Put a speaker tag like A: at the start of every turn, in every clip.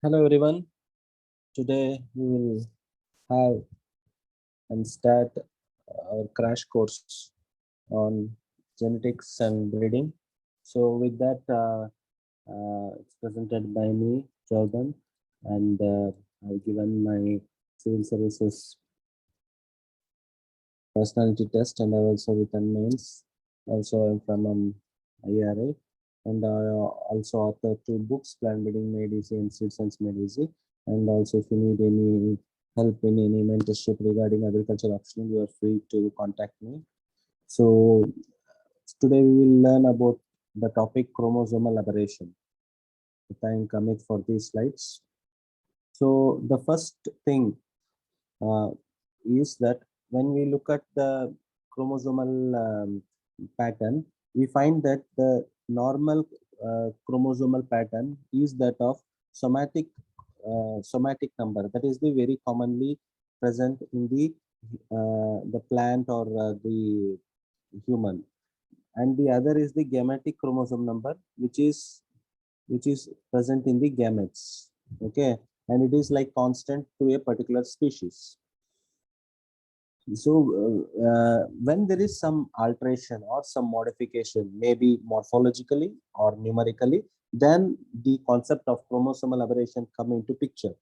A: Hello everyone. Today we will have and start our crash course on genetics and breeding. So with that, it's presented by me, Jordan, and I've given my civil services personality test, and I've also written mains. Also, I'm from IRA, and I also author two books, Plant Breeding Made Easy and Seed Science Made Easy. And also, if you need any help in any mentorship regarding agriculture option, you are free to contact me. So today we will learn about the topic chromosomal aberration. Thank Amit for these slides. So the first thing uh, is that when we look at the chromosomal pattern, we find that the normal chromosomal pattern is that of somatic number. That is the very commonly present in the plant or the human, and the other is the gametic chromosome number, which is present in the gametes. Okay, and it is like constant to a particular species. So when there is some alteration or some modification, maybe morphologically or numerically, then the concept of chromosomal aberration come into picture.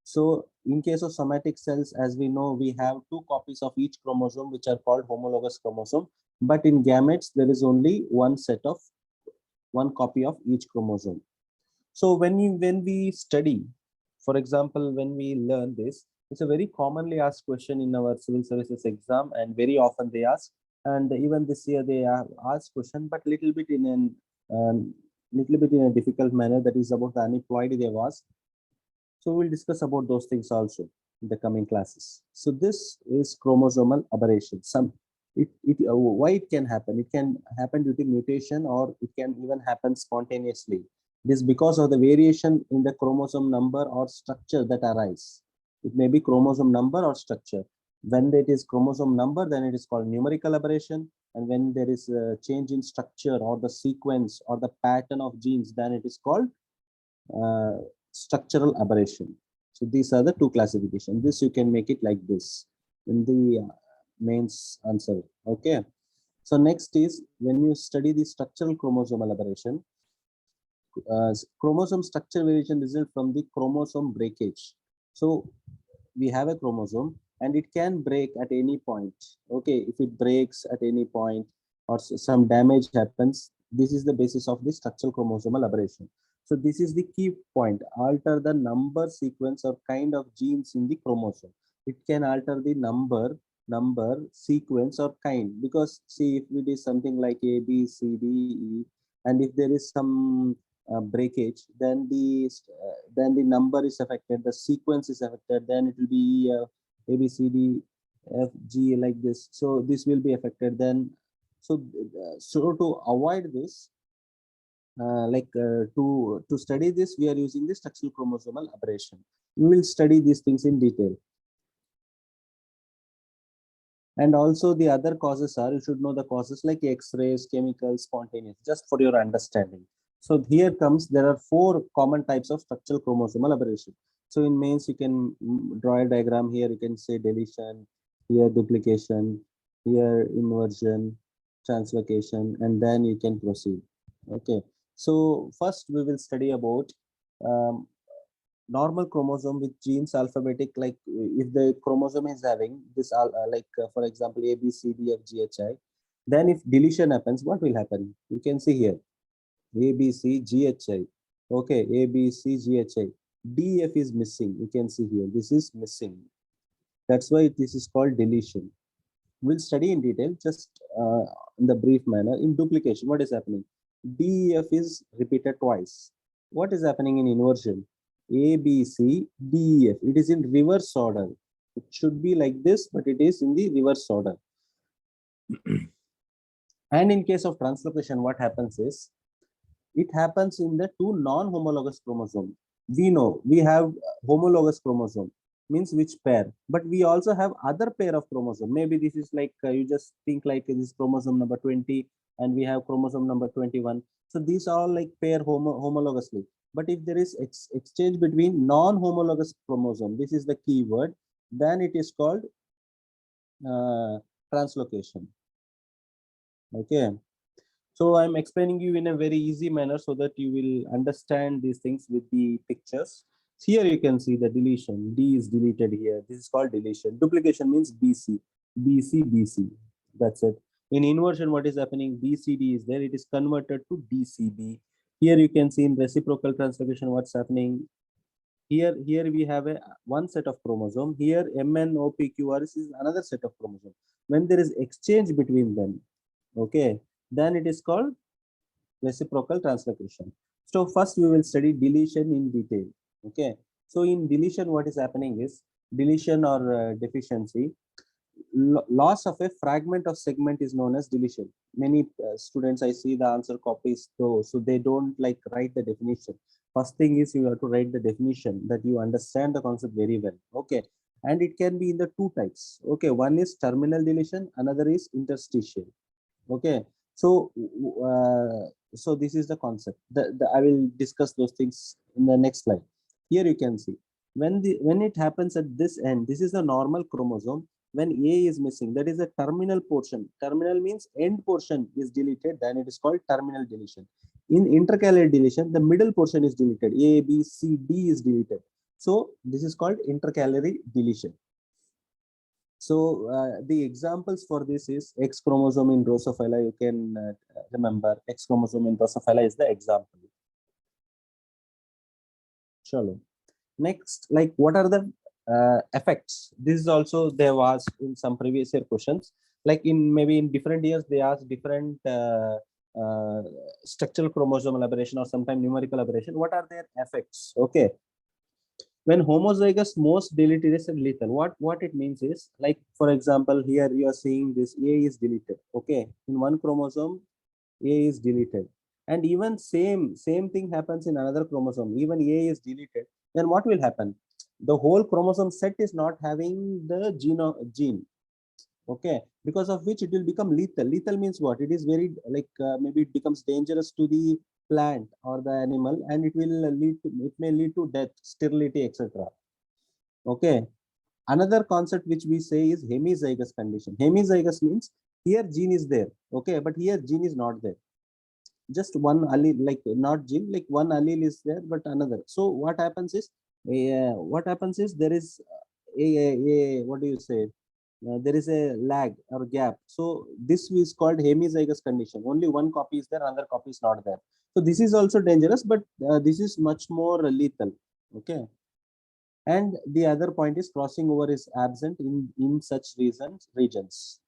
A: So in case of somatic cells, as we know, we have two copies of each chromosome, which are called homologous chromosome. But in gametes, there is only one copy of each chromosome. So when we study, for example, when we learn this, it's a very commonly asked question in our civil services exam, and very often they ask. And even this year they have asked question, but little bit in a difficult manner. That is about the aneuploidy they've asked. So we'll discuss about those things also in the coming classes. So this is chromosomal aberration. Why it can happen? It can happen due to mutation, or it can even happen spontaneously. It is because of the variation in the chromosome number or structure that arise. It may be chromosome number or structure. When it is chromosome number, then it is called numerical aberration. And when there is a change in structure or the sequence or the pattern of genes, then it is called uh, structural aberration. So these are the two classifications. This you can make it like this in the mains answer. Okay. So next is when you study the structural chromosomal aberration, chromosome structure variation result from the chromosome breakage. So we have a chromosome and it can break at any point. Okay, if it breaks at any point or some damage happens, this is the basis of the structural chromosomal aberration. So this is the key point: alter the number, sequence, or kind of genes in the chromosome. It can alter the number, sequence, or kind, because see, if it is something like A, B, C, D, E, and if there is some breakage, then the number is affected, the sequence is affected, then it will be A, B, C, D, F, G, like this. So this will be affected. Then so to avoid this, to study this, we are using the structural chromosomal aberration. We will study these things in detail. And also the other causes are, you should know the causes like X-rays, chemicals, spontaneous, just for your understanding. So here comes, there are four common types of structural chromosomal aberration. So in mains, you can draw a diagram. Here you can say deletion, here duplication, here inversion, translocation, and then you can proceed. Okay. So first we will study about um, normal chromosome with genes alphabetic, like if the chromosome is having this for example A, B, C, D, F, G, H, I, then if deletion happens, what will happen? You can see here A, B, C, G, H, I. Okay, A, B, C, G, H, I. D, F is missing. You can see here, this is missing. That's why this is called deletion. We'll study in detail, just in the brief manner. In duplication, what is happening? D, F is repeated twice. What is happening in inversion? A, B, C, D, F. It is in reverse order. It should be like this, but it is in the reverse order. And in case of translocation, what happens is, it happens in the two non-homologous chromosome. We know we have homologous chromosome, means which pair, but we also have other pair of chromosome. Maybe this is like you just think like this chromosome number 20, and we have chromosome number 21. So these are all like pair homologously, But if there is exchange between non-homologous chromosome, this is the key word, then it is called translocation. Okay. So I'm explaining you in a very easy manner so that you will understand these things with the pictures. Here you can see the deletion. D is deleted here. This is called deletion. Duplication means BC, BC, BC. That's it. In inversion, what is happening? BCD is there. It is converted to DCB. Here you can see in reciprocal translocation what's happening. Here we have a one set of chromosome. Here MNOPQRS is another set of chromosome. When there is exchange between them, okay, then it is called reciprocal translocation. So first we will study deletion in detail. Okay, so in deletion what is happening is deletion or deficiency. Loss of a fragment of segment is known as deletion. Many students, I see the answer copies though, so they don't like write the definition. First thing is you have to write the definition that you understand the concept very well. Okay, and it can be in the two types. Okay, one is terminal deletion, another is interstitial. Okay, so so this is the concept. I will discuss those things in the next slide. Here you can see when it happens at this end, this is a normal chromosome. When A is missing, that is a terminal portion. Terminal means end portion is deleted, then it is called terminal deletion. In intercalary deletion, the middle portion is deleted. A, B, C, D is deleted. So this is called intercalary deletion. So the examples for this is X chromosome in Drosophila. You can remember X chromosome in Drosophila is the example. Sure. Next, like what are the effects? This is also they have asked in some previous year questions. Like in maybe in different years they ask different structural chromosomal aberration or sometimes numerical aberration. What are their effects? Okay. When homozygous, most deleterious and lethal. What it means is, like for example, here you are seeing this A is deleted. Okay, in one chromosome, A is deleted, and even same thing happens in another chromosome. Even A is deleted. Then what will happen? The whole chromosome set is not having the gene. Okay, because of which it will become lethal. Lethal means what? It is very like maybe it becomes dangerous to the plant or the animal, and it may lead to death, sterility, etc. Okay, another concept which we say is hemizygous condition. Hemizygous means here gene is there, okay, but here gene is not there. Just one allele, like not gene, like one allele is there but another. So what happens is there is a what do you say, there is a lag or gap. So this is called hemizygous condition. Only one copy is there, another copy is not there. So this is also dangerous, but this is much more lethal. Okay. And the other point is crossing over is absent in such regions.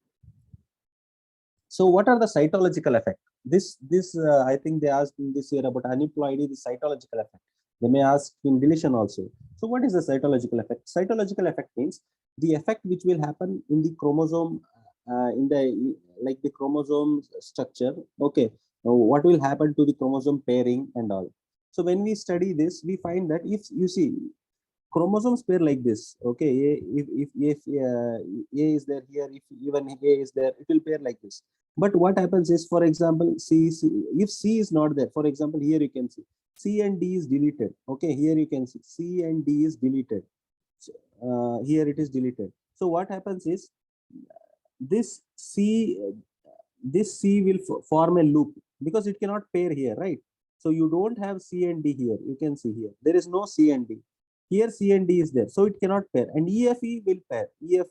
A: So what are the cytological effects? This I think they asked in this year about aneuploidy, the cytological effect. They may ask in deletion also. So what is the cytological effect? Cytological effect means the effect which will happen in the chromosome, in the like the chromosome structure. Okay, what will happen to the chromosome pairing and all. So when we study this, we find that if you see chromosomes pair like this, okay, if A is there here, if even A is there, it will pair like this. But what happens is, for example, if C is not there, for example, here you can see C and D is deleted. Okay, here you can see C and D is deleted. So, here it is deleted. So what happens is this C will form a loop because it cannot pair here, right? So you don't have C and D here. You can see here there is no C and D. Here C and D is there, so it cannot pair. And EFE will pair. EF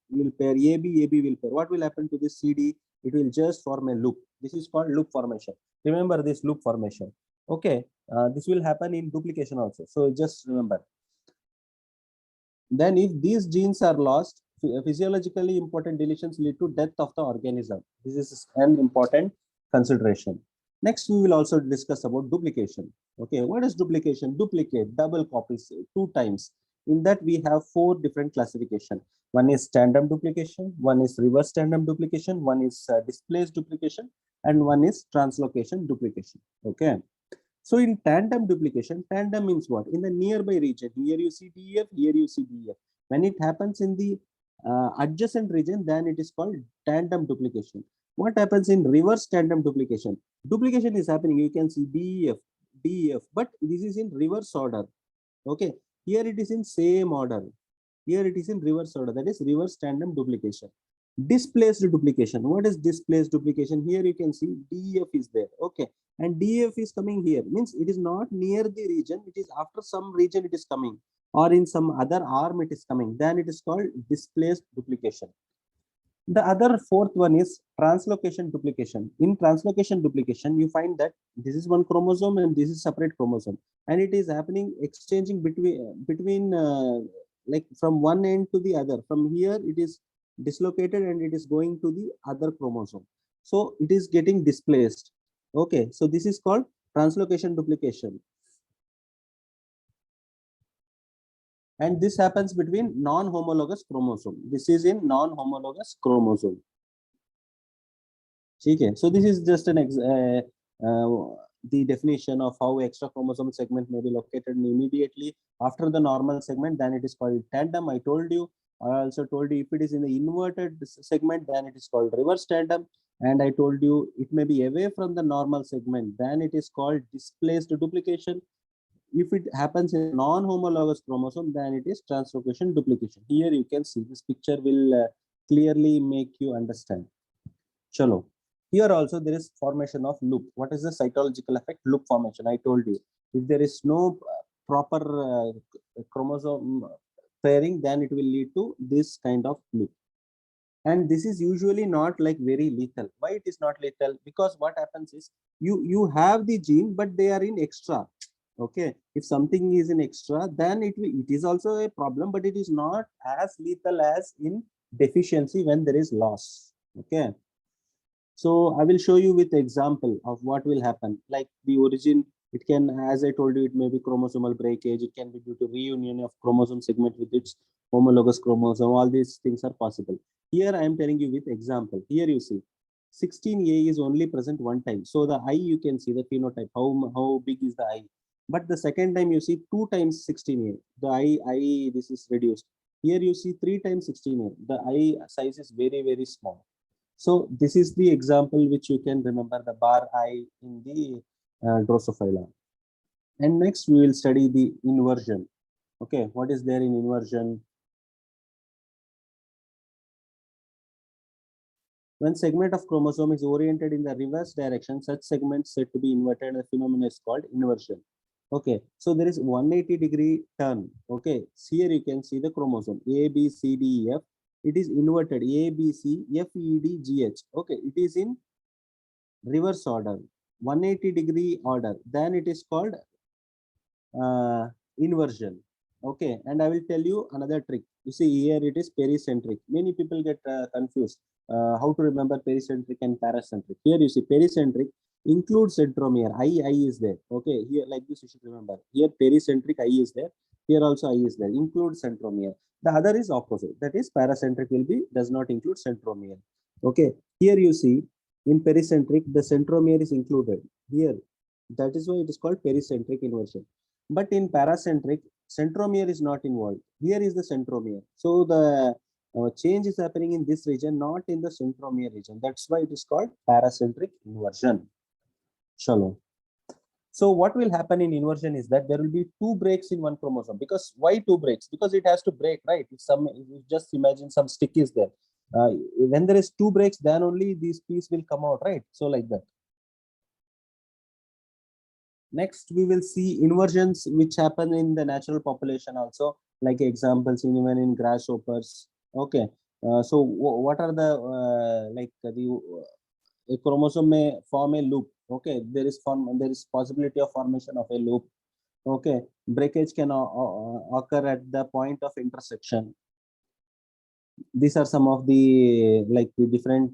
A: will pair. AB will pair. What will happen to this CD? It will just form a loop. This is called loop formation. Remember this loop formation. Okay, this will happen in duplication also. So just remember. Then if these genes are lost, physiologically important deletions lead to death of the organism. This is an important consideration. Next, we will also discuss about duplication. Okay, what is duplication? Duplicate, double copies, 2 times. In that, we have 4 different classification. One is tandem duplication, one is reverse tandem duplication, one is displaced duplication, and one is translocation duplication. Okay. So in tandem duplication, tandem means what? In the nearby region, here you see DF, here you see DF. When it happens in the adjacent region, then it is called tandem duplication. What happens in reverse tandem duplication? Duplication is happening. You can see DEF. DEF, but this is in reverse order. Okay, here it is in same order. Here it is in reverse order, that is reverse tandem duplication. Displaced duplication. What is displaced duplication? Here you can see DEF is there. Okay, and DEF is coming here, means it is not near the region, it is after some region it is coming, or in some other arm it is coming, then it is called displaced duplication. The other fourth one is translocation duplication. In translocation duplication, you find that this is one chromosome and this is separate chromosome, and it is happening exchanging between like from one end to the other. From here, it is dislocated and it is going to the other chromosome. So it is getting displaced. Okay, so this is called translocation duplication. And this happens between non-homologous chromosome. This is in non-homologous chromosome. Okay, so this is just the definition of how extra chromosome segment may be located immediately after the normal segment. Then it is called tandem. I also told you if it is in the inverted segment, then it is called reverse tandem. And I told you it may be away from the normal segment, then it is called displaced duplication. If it happens in non-homologous chromosome, then it is translocation duplication. Here you can see this picture will clearly make you understand. Chalo. Here also there is formation of loop. What is the cytological effect? Loop formation. I told you, if there is no proper chromosome pairing, then it will lead to this kind of loop. And this is usually not like very lethal. Why it is not lethal? Because what happens is you have the gene, but they are in extra. Okay, if something is in extra, then it is also a problem, but it is not as lethal as in deficiency when there is loss. Okay, so I will show you with example of what will happen. Like the origin, it can, as I told you, it may be chromosomal breakage. It can be due to reunion of chromosome segment with its homologous chromosome. All these things are possible. Here I am telling you with example. Here you see 16A is only present one time. So the eye, you can see the phenotype, how big is the eye. But the second time you see 2 times 16A, the eye this is reduced. Here you see 3 times 16A, the eye size is very, very small. So this is the example which you can remember, the bar eye in the Drosophila. And next we will study the inversion. Okay, what is there in inversion? When segment of chromosome is oriented in the reverse direction, such segments said to be inverted. The phenomenon is called inversion. Okay, so there is 180-degree turn. Okay, here you can see the chromosome A, B, C, D, E, F. It is inverted A, B, C, F, E, D, G, H. Okay, it is in reverse order, 180-degree order. Then it is called inversion. Okay, and I will tell you another trick. You see here it is pericentric. Many people get confused how to remember pericentric and paracentric. Here you see pericentric includes centromere. I is there. Okay, here like this you should remember. Here pericentric I is there. Here also I is there. Includes centromere. The other is opposite. That is paracentric will be does not include centromere. Okay, here you see in pericentric the centromere is included here. That is why it is called pericentric inversion. But in paracentric, centromere is not involved. Here is the centromere. So the change is happening in this region, not in the centromere region. That's why it is called paracentric inversion. Shalom. So what will happen in inversion is that there will be 2 breaks in one chromosome. Because why 2 breaks? Because it has to break, right? If you just imagine some stick is there. When there is 2 breaks, then only this piece will come out, right? So like that. Next, we will see inversions which happen in the natural population also, like examples even in grasshoppers. Okay, so what are the a chromosome may form a loop. Okay, there is possibility of formation of a loop. Okay, breakage can occur at the point of intersection. These are some of the the different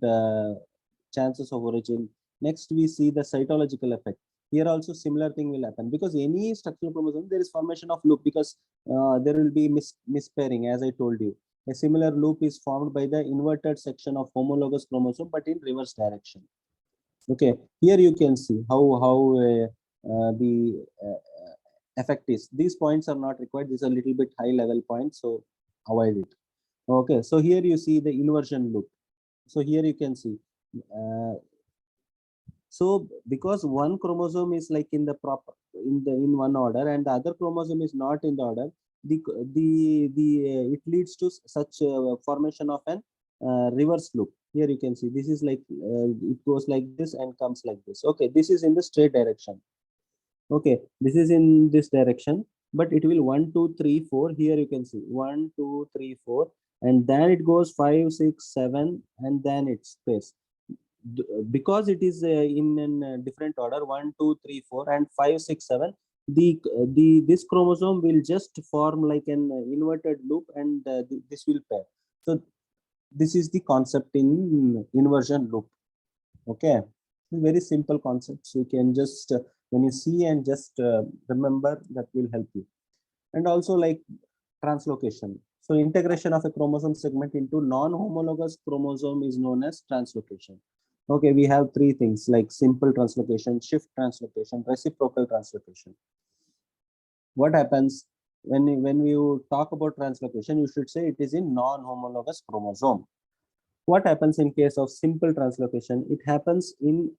A: chances of origin. Next, we see the cytological effect. Here also similar thing will happen because any structural chromosome there is formation of loop because there will be mispairing, as I told you. A similar loop is formed by the inverted section of homologous chromosome but in reverse direction. Okay, here you can see how the effect is. These points are not required. These are a little bit high level points, so avoid it. Okay, so here you see the inversion loop. So here you can see So because one chromosome is like in the proper in one order and the other chromosome is not in the order, it leads to such formation of an reverse loop. Here you can see this is like it goes like this and comes like this. Okay, this is in the straight direction. Okay, this is in this direction, but it will 1 2 3 4. Here you can see 1 2 3 4, and then it goes 5 6 7, and then it's space. Because it is in a different order 1 2 3 4 and 5 6 7, the this chromosome will just form like an inverted loop, and this will pair. So this is the concept in inversion loop. Okay, very simple concepts. You can just when you see and just remember, that will help you. And also like translocation. So integration of a chromosome segment into non-homologous chromosome is known as translocation. Okay, we have three things like simple translocation, shift translocation, reciprocal translocation. What happens when you talk about translocation? You should say it is in non-homologous chromosome. What happens in case of simple translocation? It happens in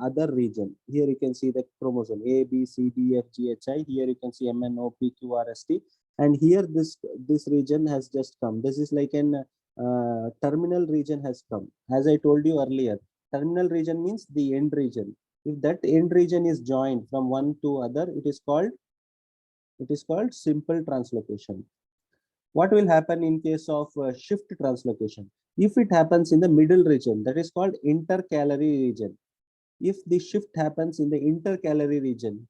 A: other region. Here you can see the chromosome A, B, C, D, F, G, H, I. Here you can see M, N, O, P, Q, R, S, T. And here this region has just come. This is like an terminal region has come. As I told you earlier, terminal region means the end region. If that end region is joined from one to other, it is called simple translocation. What will happen in case of shift translocation? If it happens in the middle region, that is called intercalary region. If the shift happens in the intercalary region,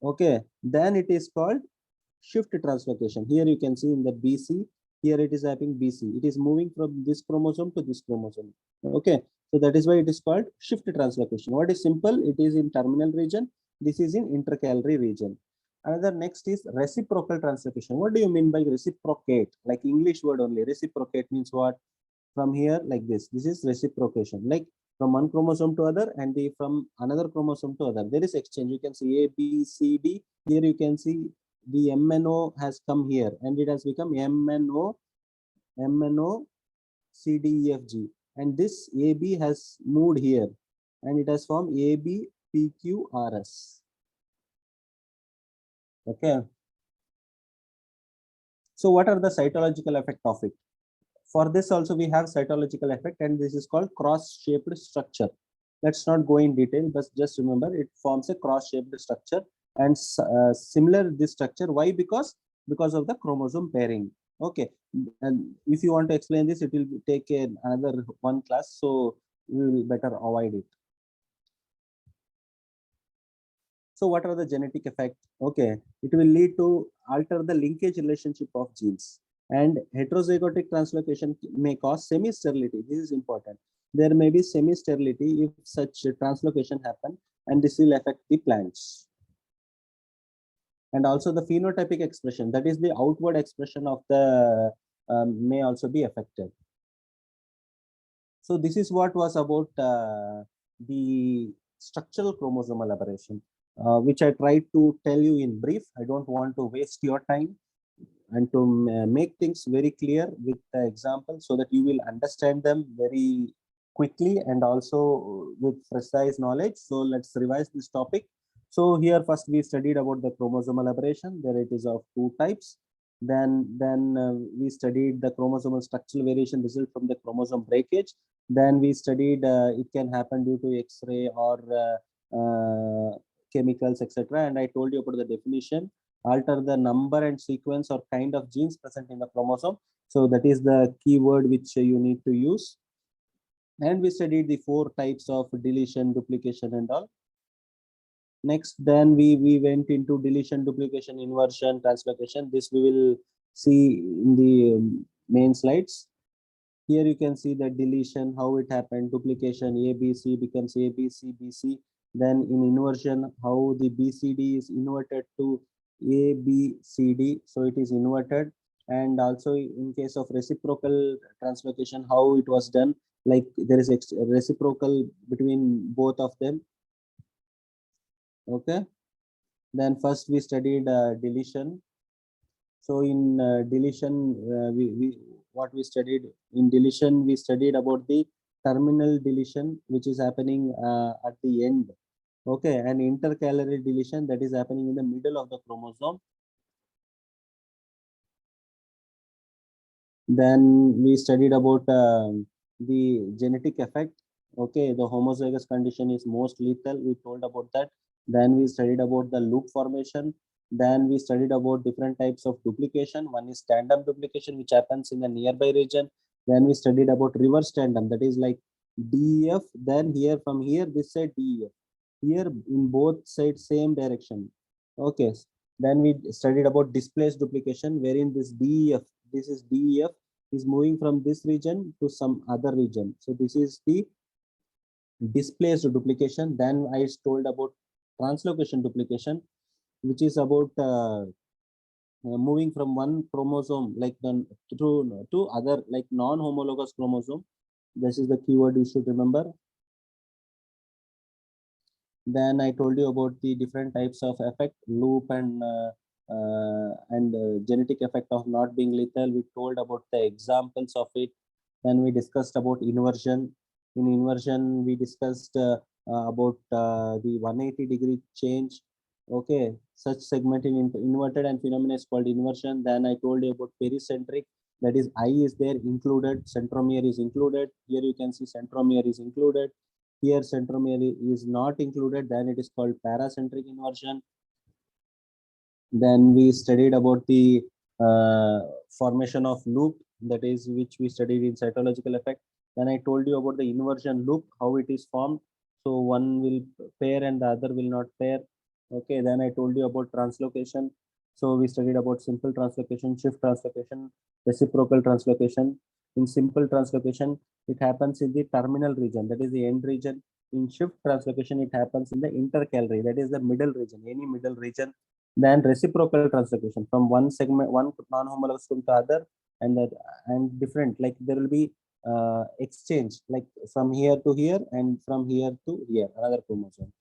A: okay, then it is called shift translocation. Here you can see in the BC, here it is happening BC. It is moving from this chromosome to this chromosome. Okay, so that is why it is called shift translocation. What is simple? It is in terminal region. This is in intercalary region. Another next is reciprocal translocation. What do you mean by reciprocate? Like English word only. Reciprocate means what? From here like this. This is reciprocation. Like from one chromosome to other and from another chromosome to other. There is exchange. You can see A, B, C, D. Here you can see the MNO has come here and it has become MNO, C, D, E, F, G. And this AB has moved here and it has formed AB, PQ, RS. Okay. So what are the cytological effect of it? For this also we have cytological effect, and this is called cross-shaped structure. Let's not go in detail, but just remember it forms a cross-shaped structure and similar this structure. Why? Because of the chromosome pairing. Okay, and if you want to explain this, it will take another one class, so we will better avoid it. So what are the genetic effects? Okay, it will lead to alter the linkage relationship of genes, and heterozygotic translocation may cause semi-sterility. This is important. There may be semi-sterility if such translocation happen, and this will affect the plants. And also the phenotypic expression, that is the outward expression of the may also be affected. So this is what was about the structural chromosomal aberration, which I tried to tell you in brief. I don't want to waste your time, and to make things very clear with the example so that you will understand them very quickly and also with precise knowledge. So let's revise this topic. So here first we studied about the chromosomal aberration. There it is of two types. Then we studied the chromosomal structural variation result from the chromosome breakage. Then we studied it can happen due to X-ray or chemicals, etc. And I told you about the definition. Alter the number and sequence or kind of genes present in the chromosome. So that is the keyword which you need to use. And we studied the four types of deletion, duplication, and all. Next, then we went into deletion, duplication, inversion, translocation. This we will see in the main slides. Here you can see the deletion, how it happened, duplication, ABC becomes ABC, BC. Then in inversion, how the BCD is inverted to ABCD, so it is inverted. And also in case of reciprocal translocation, how it was done, like there is reciprocal between both of them. Okay, then first we studied deletion. So in deletion, what we studied in deletion, we studied about the terminal deletion, which is happening at the end. Okay, and intercalary deletion, that is happening in the middle of the chromosome. Then we studied about the genetic effect. Okay, the homozygous condition is most lethal. We told about that. Then we studied about the loop formation. Then we studied about different types of duplication. One is tandem duplication, which happens in the nearby region. Then we studied about reverse tandem, that is like DEF. Then here from here, this side DEF. Here in both sides, same direction. Okay. Then we studied about displaced duplication, wherein this DEF, this is DEF, is moving from this region to some other region. So this is the displaced duplication. Then I told about translocation duplication, which is about moving from one chromosome like the to other like non-homologous chromosome. This is the keyword you should remember. Then I told you about the different types of effect, loop and genetic effect of not being lethal. We told about the examples of it. Then we discussed about inversion. In inversion, we discussed about the 180-degree change. Okay, such segment in inverted and phenomena is called inversion. Then I told you about pericentric. That is, I is there included, centromere is included. Here you can see centromere is included. Here centromere is not included, then it is called paracentric inversion. Then we studied about the formation of loop, that is which we studied in cytological effect. Then I told you about the inversion loop, how it is formed. So one will pair and the other will not pair. Okay, then I told you about translocation. So we studied about simple translocation, shift translocation, reciprocal translocation. In simple translocation, it happens in the terminal region, that is the end region. In shift translocation, it happens in the intercalary, that is the middle region, any middle region. Then reciprocal translocation from one segment, one non-homologous to the other, and that and different, like there will be exchange, like from here to here and from here to here, another chromosome.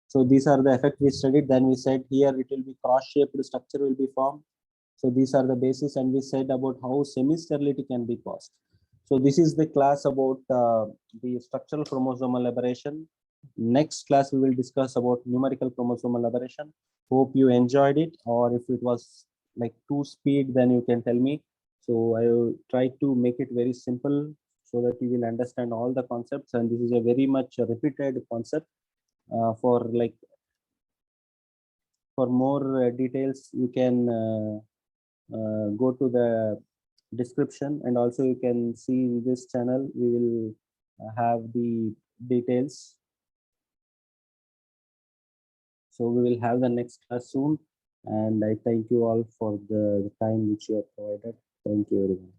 A: So these are the effects we studied. Then we said here it will be cross-shaped structure will be formed. So these are the basis, and we said about how semi-sterility can be caused. So this is the class about the structural chromosomal aberration. Next class we will discuss about numerical chromosomal aberration. Hope you enjoyed it, or if it was like too speed, then you can tell me. So I will try to make it very simple so that you will understand all the concepts. And this is a very much repeated concept. For more details, you can go to the description, and also you can see in this channel we will have the details. So we will have the next class soon, and I thank you all for the time which you have provided. Thank you everyone.